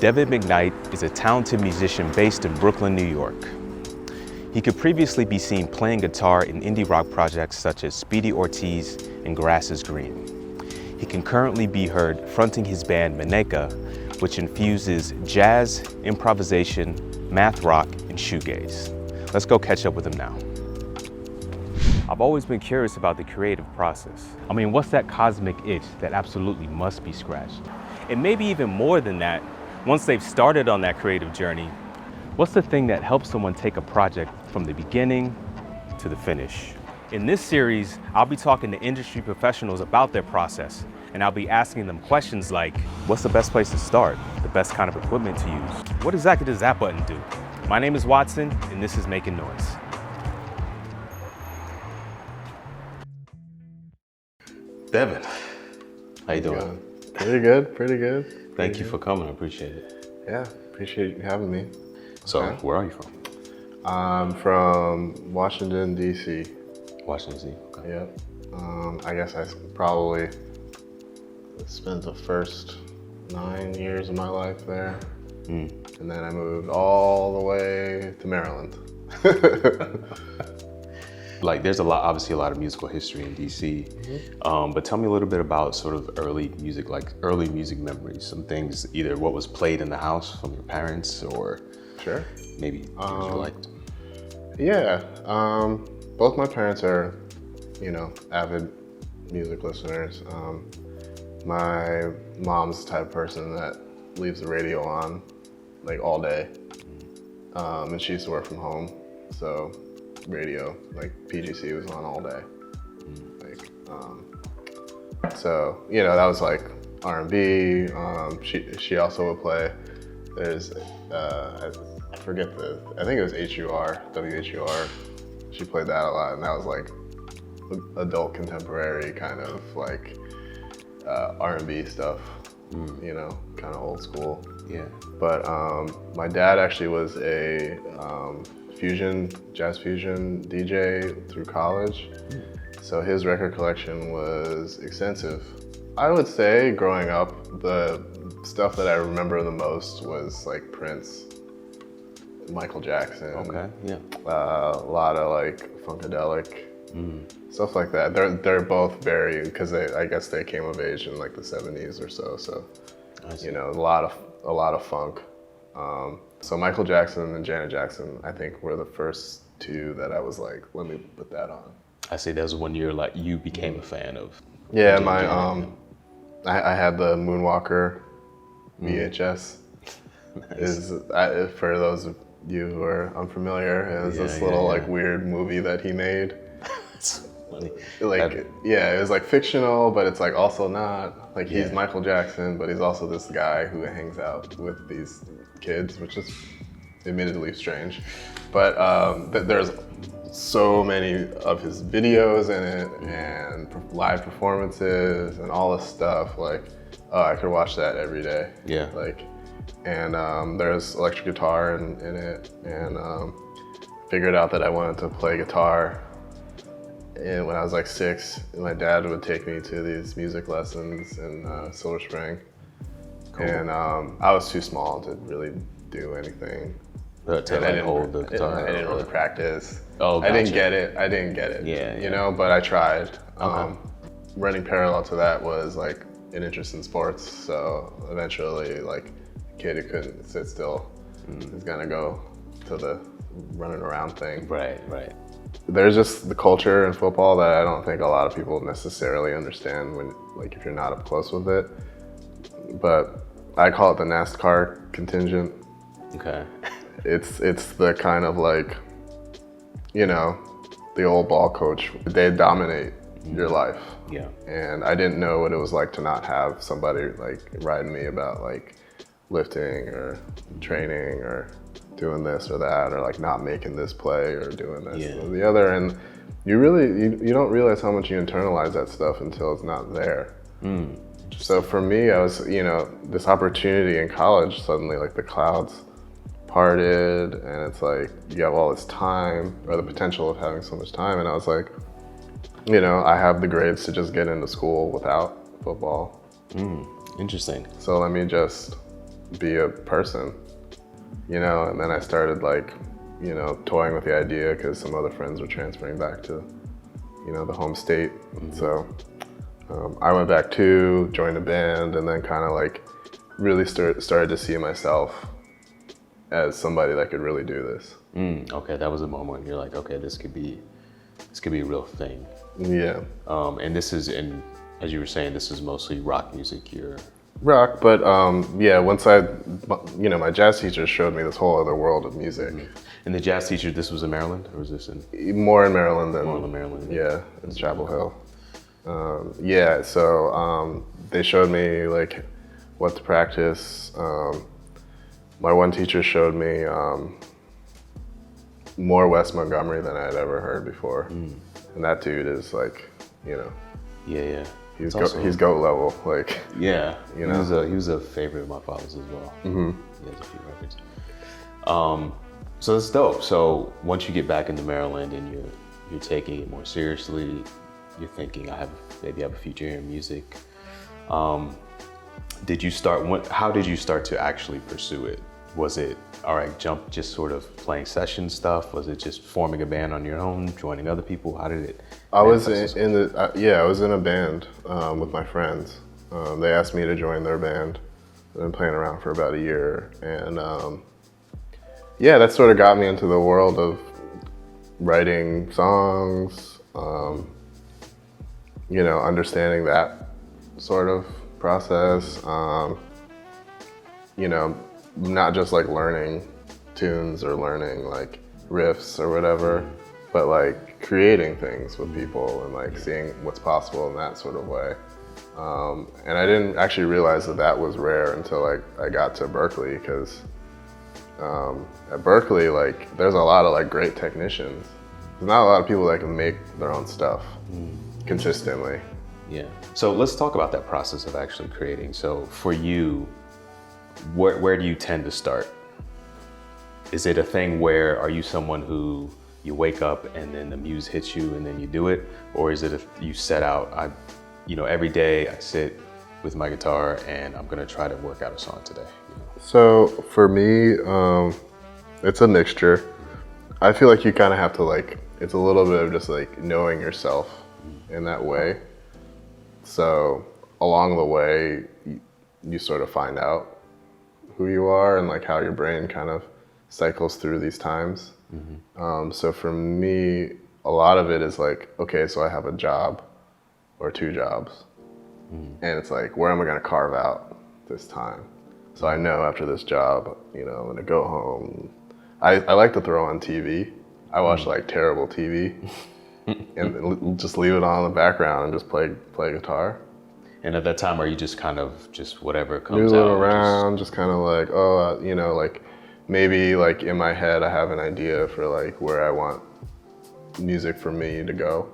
Devin McKnight is a talented musician based in Brooklyn, New York. He could previously be seen playing guitar in indie rock projects such as Speedy Ortiz and Grass is Green. He can currently be heard fronting his band Maneka, which infuses jazz, improvisation, math rock, and shoegaze. Let's go catch up with him now. I've always been curious about the creative process. I mean, what's that cosmic itch that absolutely must be scratched? And maybe even more than that, once they've started on that creative journey, what's the thing that helps someone take a project from the beginning to the finish? In this series, I'll be talking to industry professionals about their process, and I'll be asking them questions like, what's the best place to start? The best kind of equipment to use? What exactly does that button do? My name is Watson, and this is Making Noise. Devin, how you doing? Pretty good, pretty good. Thank you for coming, I appreciate it. Yeah, appreciate you having me. So, where are you from? I'm from Washington, D.C. Washington, D.C., okay. Yep. I guess I probably spent the first 9 years of my life there. And then I moved all the way to Maryland. Like, there's obviously a lot of musical history in DC, but tell me a little bit about sort of early music memories, some things, either what was played in the house from your parents or Sure. maybe things you liked. Yeah, both my parents are, avid music listeners. My mom's the type of person that leaves the radio on like all day, and she used to work from home, so radio, like PGC was on all day. So, that was like R&B. She also would play, there's, I think it was WHUR. She played that a lot, and that was like adult contemporary kind of like R&B stuff, kind of old school. Yeah. But my dad actually was a jazz fusion DJ through college. So his record collection was extensive. I would say growing up, the stuff that I remember the most was like Prince, Michael Jackson. Okay, yeah. A lot of like Funkadelic, stuff like that. They're both very, because I guess they came of age in like the 70s or so. So, a lot of funk. So Michael Jackson and Janet Jackson, I think, were the first two that I was like, let me put that on. I say that was one year like you became a fan of. Yeah, I had the Moonwalker VHS. Nice. For those of you who are unfamiliar, it was this little like weird movie that he made. It's funny. It was like fictional, but it's like also not. Like he's Michael Jackson, but he's also this guy who hangs out with these kids, which is admittedly strange. But there's so many of his videos in it and live performances and all this stuff. Like, I could watch that every day. Yeah. And there's electric guitar in it, and figured out that I wanted to play guitar. And when I was like 6, my dad would take me to these music lessons in Silver Spring. Cool. And I was too small to really do anything. I didn't hold the guitar. I didn't really practice. Oh, gotcha. I didn't get it. Yeah. But I tried. Running parallel to that was like an interest in sports. So eventually, like, a kid who couldn't sit still is gonna go to the running around thing. Right. There's just the culture in football that I don't think a lot of people necessarily understand when, like, if you're not up close with it. But I call it the NASCAR contingent. Okay. It's the kind of like, the old ball coach. They dominate your life. Yeah. And I didn't know what it was like to not have somebody like riding me about like lifting or training or doing this or that, or like not making this play or doing this or the other. And you don't realize how much you internalize that stuff until it's not there. So for me, I was, this opportunity in college, suddenly like the clouds parted, and it's like you have all this time, or the potential of having so much time. And I was like, I have the grades to just get into school without football. Interesting. So let me just be a person, you know. And then I started like, you know, toying with the idea because some other friends were transferring back to, you know, the home state. So I went back too, joined a band, and then kind of like really started to see myself as somebody that could really do this. Okay, that was a moment when you're like, okay, this could be a real thing. Yeah. And this is, as you were saying, this is mostly rock music. Rock, but yeah, once you know, my jazz teacher showed me this whole other world of music. And the jazz teacher, this was in Maryland, or was this in? More in Maryland than. More in Maryland. Yeah, it's Chapel Hill. Yeah, so they showed me like what to practice. My one teacher showed me more Wes Montgomery than I had ever heard before. And that dude is like, you know. Yeah. He's GOAT level, like. Yeah, you know. He was a favorite of my father's as well. He has a few records. So that's dope. So once you get back into Maryland and you're taking it more seriously, you're thinking, maybe I have a future here in music. How did you start to actually pursue it? Was it, all right, just sort of playing session stuff? Was it just forming a band on your own, joining other people? How did it? I was I was in a band with my friends. They asked me to join their band. I've been playing around for about a year, and yeah, that sort of got me into the world of writing songs. You know, understanding that sort of process. You know, not just like learning tunes or learning like riffs or whatever, but like creating things with people and like seeing what's possible in that sort of way. And I didn't actually realize that was rare until like I got to Berkeley, because at Berkeley, like there's a lot of like great technicians. There's not a lot of people that can make their own stuff consistently. Yeah. So let's talk about that process of actually creating. So for you, where do you tend to start? Is it a thing where, are you someone who you wake up and then the muse hits you and then you do it? Or is it you set out, you know, every day I sit with my guitar and I'm gonna try to work out a song today? You know? So for me, it's a mixture. I feel like you kind of have to like, it's a little bit of just like knowing yourself in that way. So along the way, you sort of find out who you are and like how your brain kind of cycles through these times. So for me, a lot of it is like, okay, so I have a job or two jobs. And it's like, where am I gonna carve out this time? So I know after this job, you know, I'm gonna go home. I like to throw on TV. I watch like terrible TV and just leave it on in the background and just play guitar. And at that time, are you just kind of just whatever comes noodling out? Around, just kind of like, oh, you know, like maybe like in my head, I have an idea for like where I want music for me to go.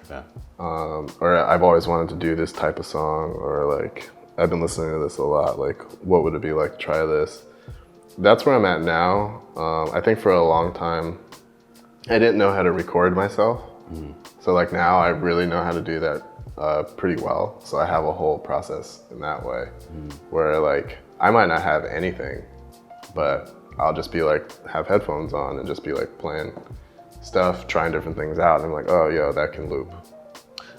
Yeah. Or I've always wanted to do this type of song, or like, I've been listening to this a lot. Like, what would it be like to try this? That's where I'm at now. I think for a long time, I didn't know how to record myself. So like now I really know how to do that pretty well. So I have a whole process in that way where like, I might not have anything, but I'll just be like, have headphones on and just be like playing stuff, trying different things out. And I'm like, oh, yo, that can loop.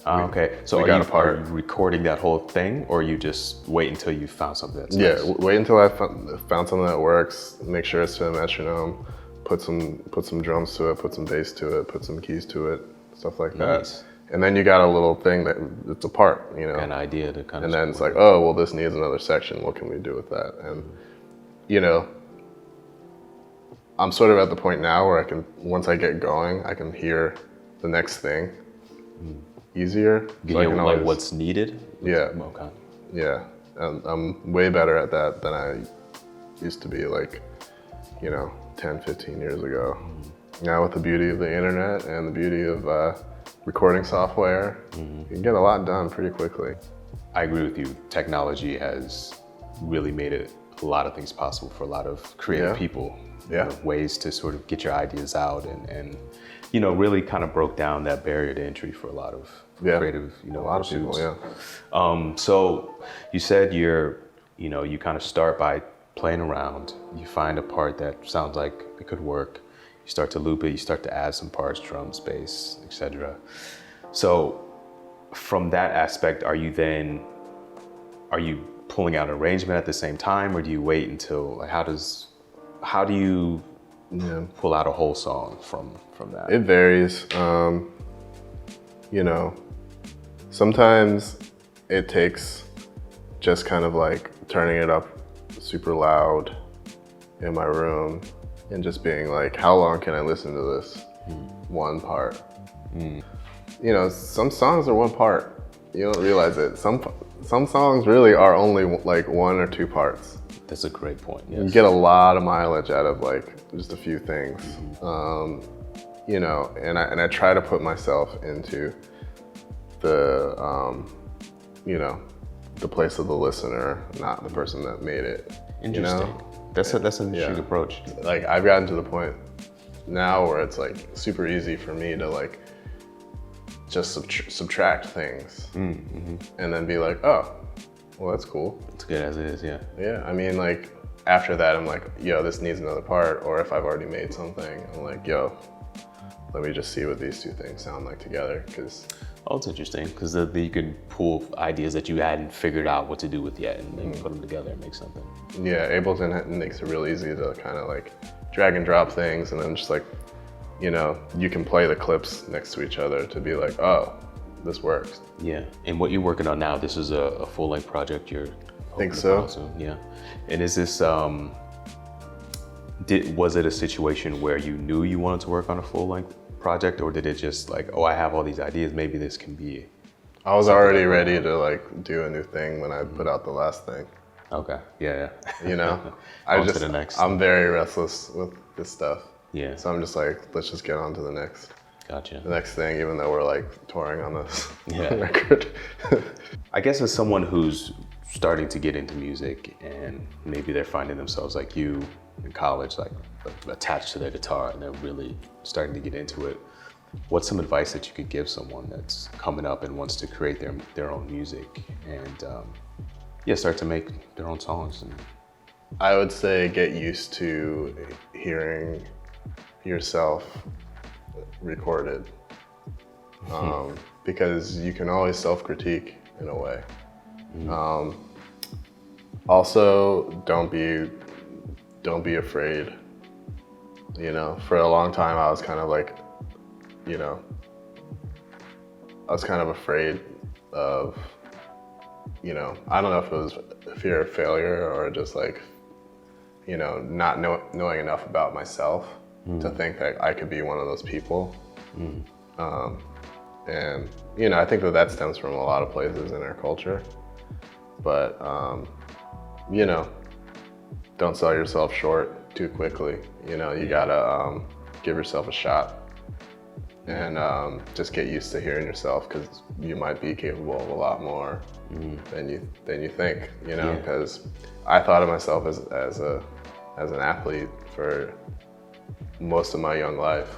Okay, so are you recording that whole thing, or you just wait until you found something that's nice? Wait until I found something that works, make sure it's to a metronome, put some drums to it, put some bass to it, put some keys to it, stuff like that. And then you got a little thing that it's a part, you know. An idea to kind of. And then it's like, oh, well, this needs another section. What can we do with that? And, you know, I'm sort of at the point now where I can, once I get going, I can hear the next thing easier. So I can like what's needed? Yeah. Okay. Yeah. And I'm way better at that than I used to be like, you know, 10, 15 years ago. Now with the beauty of the internet and the beauty of recording software, you can get a lot done pretty quickly. I agree with you. Technology has really made it a lot of things possible for a lot of creative people. You know, ways to sort of get your ideas out and you know, really kind of broke down that barrier to entry for a lot of creative, you know, a lot of people, So you said you kind of start by playing around, you find a part that sounds like it could work, you start to loop it, you start to add some parts, drums, bass, etc. So from that aspect, are you pulling out an arrangement at the same time, or do you wait until, like, how do you pull out a whole song from that? It varies. You know, sometimes it takes just kind of like turning it up super loud in my room and just being like, how long can I listen to this one part? You know, some songs are one part. You don't realize it. Some songs really are only like 1 or 2 parts. That's a great point. Yes. You get a lot of mileage out of like just a few things. You know, and I try to put myself into the, you know, the place of the listener, not the person that made it. Interesting. You know? That's an interesting approach. Like, I've gotten to the point now where it's like super easy for me to like just subtract things and then be like, oh, well, that's cool. It's good as it is, yeah. Yeah, I mean, like, after that, I'm like, yo, this needs another part. Or if I've already made something, I'm like, yo, let me just see what these 2 things sound like together, because... Oh, it's interesting, because you can pull ideas that you hadn't figured out what to do with yet, and then put them together and make something. Yeah, Ableton makes it real easy to kind of like drag and drop things, and then just like, you know, you can play the clips next to each other to be like, oh, this works. Yeah, and what you're working on now, this is a full-length project you're think so. Yeah, and is this, was it a situation where you knew you wanted to work on a full-length project, or did it just like, oh, I have all these ideas, maybe this can be? I was already ready to like do a new thing when I put out the last thing. Okay, yeah. You know, I'm very restless with this stuff. Yeah. So I'm just like, let's just get on to the next. Gotcha. The next thing, even though we're like touring on this record. I guess as someone who's starting to get into music and maybe they're finding themselves like you in college, like attached to their guitar, and they're really starting to get into it, what's some advice that you could give someone that's coming up and wants to create their own music and start to make their own songs? I would say get used to hearing yourself recorded, because you can always self-critique in a way. Also, don't be afraid. You know, for a long time I was kind of like, you know, I was kind of afraid of, you know, I don't know if it was fear of failure or just like, you know, not knowing enough about myself to think that I could be one of those people. And, you know, I think that stems from a lot of places in our culture. But, you know, don't sell yourself short too quickly. You know, you gotta give yourself a shot and just get used to hearing yourself, because you might be capable of a lot more than you think. You know, because I thought of myself as an athlete for most of my young life.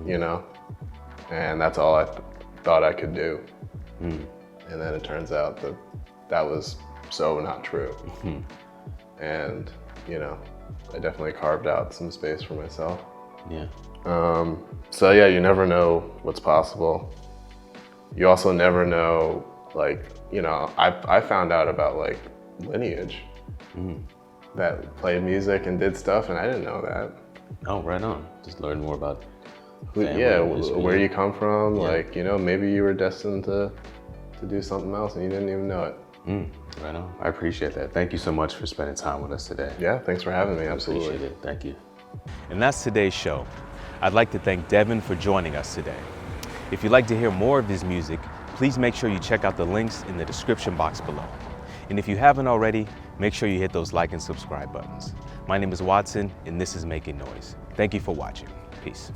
You know, and that's all I thought I could do. And then it turns out that was so not true. And, you know, I definitely carved out some space for myself. Yeah. So yeah, you never know what's possible. You also never know, like, you know, I found out about like Lineage that played music and did stuff, and I didn't know that. Oh, right on. Just learn more about where you come from. Like, you know, maybe you were destined to do something else and you didn't even know it. Right on. I appreciate that. Thank you so much for spending time with us today. Yeah, thanks for having me. Absolutely. Appreciate it. Thank you. And that's today's show. I'd like to thank Devin for joining us today. If you'd like to hear more of his music, please make sure you check out the links in the description box below. And if you haven't already, make sure you hit those like and subscribe buttons. My name is Watson, and this is Making Noise. Thank you for watching. Peace.